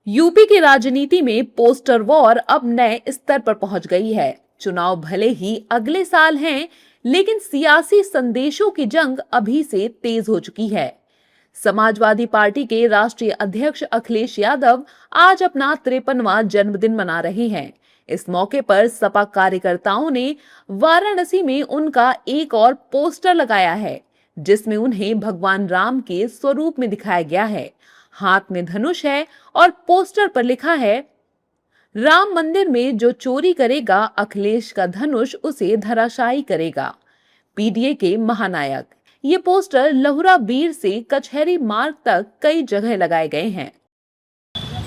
UP की राजनीति में पोस्टर वॉर अब नए स्तर पर पहुंच गई है। चुनाव भले ही अगले साल हैं, लेकिन सियासी संदेशों की जंग अभी से तेज हो चुकी है। समाजवादी पार्टी के राष्ट्रीय अध्यक्ष अखिलेश यादव आज अपना 53वां जन्मदिन मना रहे हैं। इस मौके पर सपा कार्यकर्ताओं ने वाराणसी में उनका एक और पोस्टर लगाया है, जिसमें उन्हें भगवान राम के स्वरूप में दिखाया गया है। हाथ में धनुष है और पोस्टर पर लिखा है, राम मंदिर में जो चोरी करेगा अखिलेश का धनुष उसे धराशायी करेगा। पीडीए के महानायक। ये पोस्टर लहुरा बीर से कचहरी मार्ग तक कई जगह लगाए गए हैं।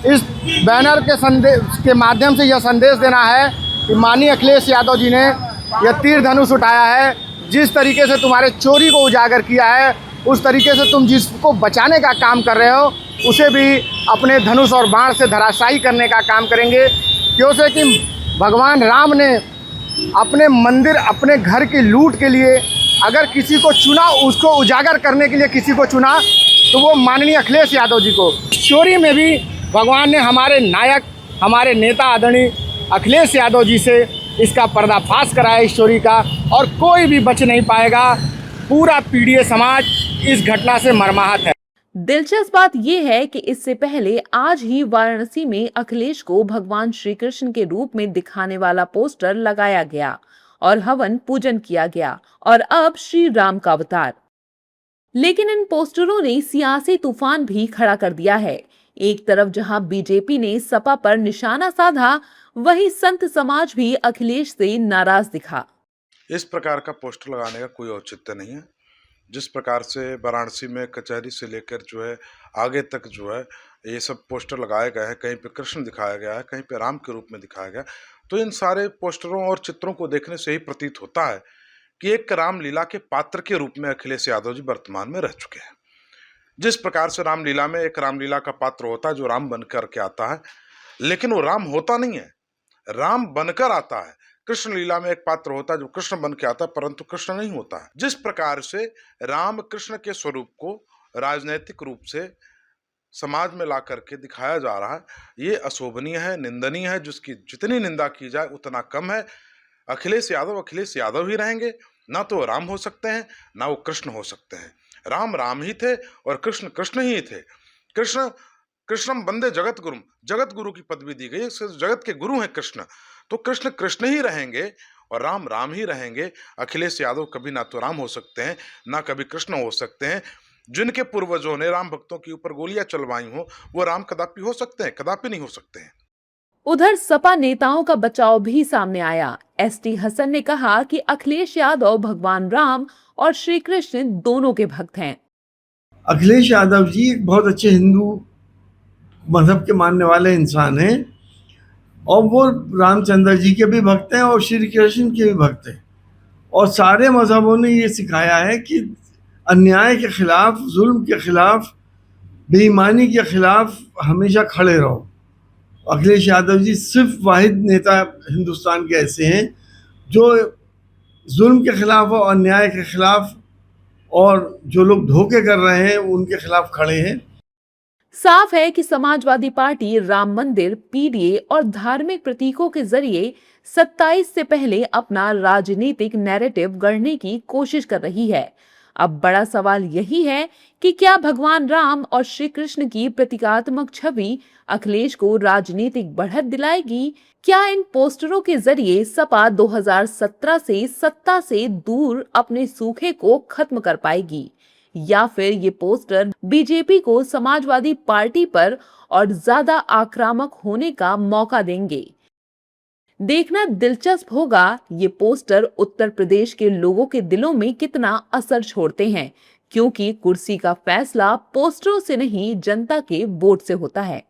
इस बैनर के संदेश के माध्यम से यह संदेश देना है कि माननीय अखिलेश यादव जी ने यह तीर धनुष उठाया है। जिस तरीके से तुम्हारे चोरी को उजागर किया है, उस तरीके से तुम जिसको बचाने का काम कर रहे हो, उसे भी अपने धनुष और बाण से धराशायी करने का काम करेंगे। क्यों से कि भगवान राम ने अपने मंदिर, अपने घर की लूट के लिए अगर किसी को चुना, उसको उजागर करने के लिए किसी को चुना, तो वो माननीय अखिलेश यादव जी को। चोरी में भी भगवान ने हमारे नायक, हमारे नेता आदरणीय अखिलेश यादव जी से इसका पर्दाफाश कराया इस चोरी का, और कोई भी बच नहीं पाएगा। पूरा पीडीए समाज इस घटना से मर्माहत है। दिलचस्प बात यह है कि इससे पहले आज ही वाराणसी में अखिलेश को भगवान श्री कृष्ण के रूप में दिखाने वाला पोस्टर लगाया गया और हवन पूजन किया गया, और अब श्री राम का अवतार। लेकिन इन पोस्टरों ने सियासी तूफान भी खड़ा कर दिया है। एक तरफ जहां बीजेपी ने सपा पर निशाना साधा, वहीं संत समाज भी अखिलेश से नाराज दिखा। इस प्रकार का पोस्टर लगाने का कोई औचित्य नहीं है। जिस प्रकार से वाराणसी में कचहरी से लेकर जो है आगे तक जो है ये सब पोस्टर लगाए गए हैं, कहीं पे कृष्ण दिखाया गया है, कहीं पे राम के रूप में दिखाया गया, तो इन सारे पोस्टरों और चित्रों को देखने से ही प्रतीत होता है कि एक रामलीला के पात्र के रूप में अखिलेश यादव जी वर्तमान में रह चुके हैं। जिस प्रकार से रामलीला में एक रामलीला का पात्र होता है जो राम बनकर के आता है, लेकिन वो राम होता नहीं है, राम बनकर आता है। कृष्ण लीला में एक पात्र होता है जो कृष्ण बन के आता है, परंतु कृष्ण नहीं होता है। जिस प्रकार से राम कृष्ण के स्वरूप को राजनैतिक रूप से समाज में ला करके दिखाया जा रहा है, ये अशोभनीय है, निंदनीय है। जिसकी जितनी निंदा की जाए उतना कम है। अखिलेश यादव ही रहेंगे। ना तो राम हो सकते हैं, ना वो कृष्ण हो सकते हैं। राम राम ही थे और कृष्ण कृष्ण ही थे। कृष्णम वंदे जगत गुरुम, जगत गुरु की पदवी दी गई, जगत के गुरु हैं कृष्ण। तो कृष्ण कृष्ण ही रहेंगे और राम राम ही रहेंगे। अखिलेश यादव कभी ना तो राम हो सकते हैं, ना कभी कृष्ण हो सकते हैं। जिनके पूर्वजों ने राम भक्तों के ऊपर गोलियां चलवाई हो, वो राम कदापि हो सकते हैं? कदापि नहीं हो सकते हैं। उधर सपा नेताओं का बचाव भी सामने आया। एसटी हसन ने कहा कि अखिलेश यादव भगवान राम और श्री कृष्ण दोनों के भक्त हैं। अखिलेश यादव जी एक बहुत अच्छे हिंदू मजहब के मानने वाले इंसान हैं, और वो रामचंद्र जी के भी भक्त हैं और श्री कृष्ण के भी भक्त हैं। और सारे मजहबों ने ये सिखाया है कि अन्याय के खिलाफ, जुल्म के खिलाफ, बेईमानी के खिलाफ हमेशा खड़े रहो। अखिलेश यादव जी सिर्फ वाहिद नेता हिंदुस्तान के ऐसे हैं जो जुल्म के खिलाफ और अन्याय के खिलाफ, और जो लोग धोखे कर रहे हैं उनके खिलाफ खड़े हैं। साफ है कि समाजवादी पार्टी राम मंदिर, पीडीए और धार्मिक प्रतीकों के जरिए 27 से पहले अपना राजनीतिक नैरेटिव गढ़ने की कोशिश कर रही है। अब बड़ा सवाल यही है कि क्या भगवान राम और श्री कृष्ण की प्रतीकात्मक छवि अखिलेश को राजनीतिक बढ़त दिलाएगी? क्या इन पोस्टरों के जरिए सपा 2017 से सत्ता से दूर अपने सूखे को खत्म कर पाएगी, या फिर ये पोस्टर बीजेपी को समाजवादी पार्टी पर और ज्यादा आक्रामक होने का मौका देंगे? देखना दिलचस्प होगा ये पोस्टर उत्तर प्रदेश के लोगों के दिलों में कितना असर छोड़ते हैं, क्योंकि कुर्सी का फैसला पोस्टरों से नहीं, जनता के वोट से होता है।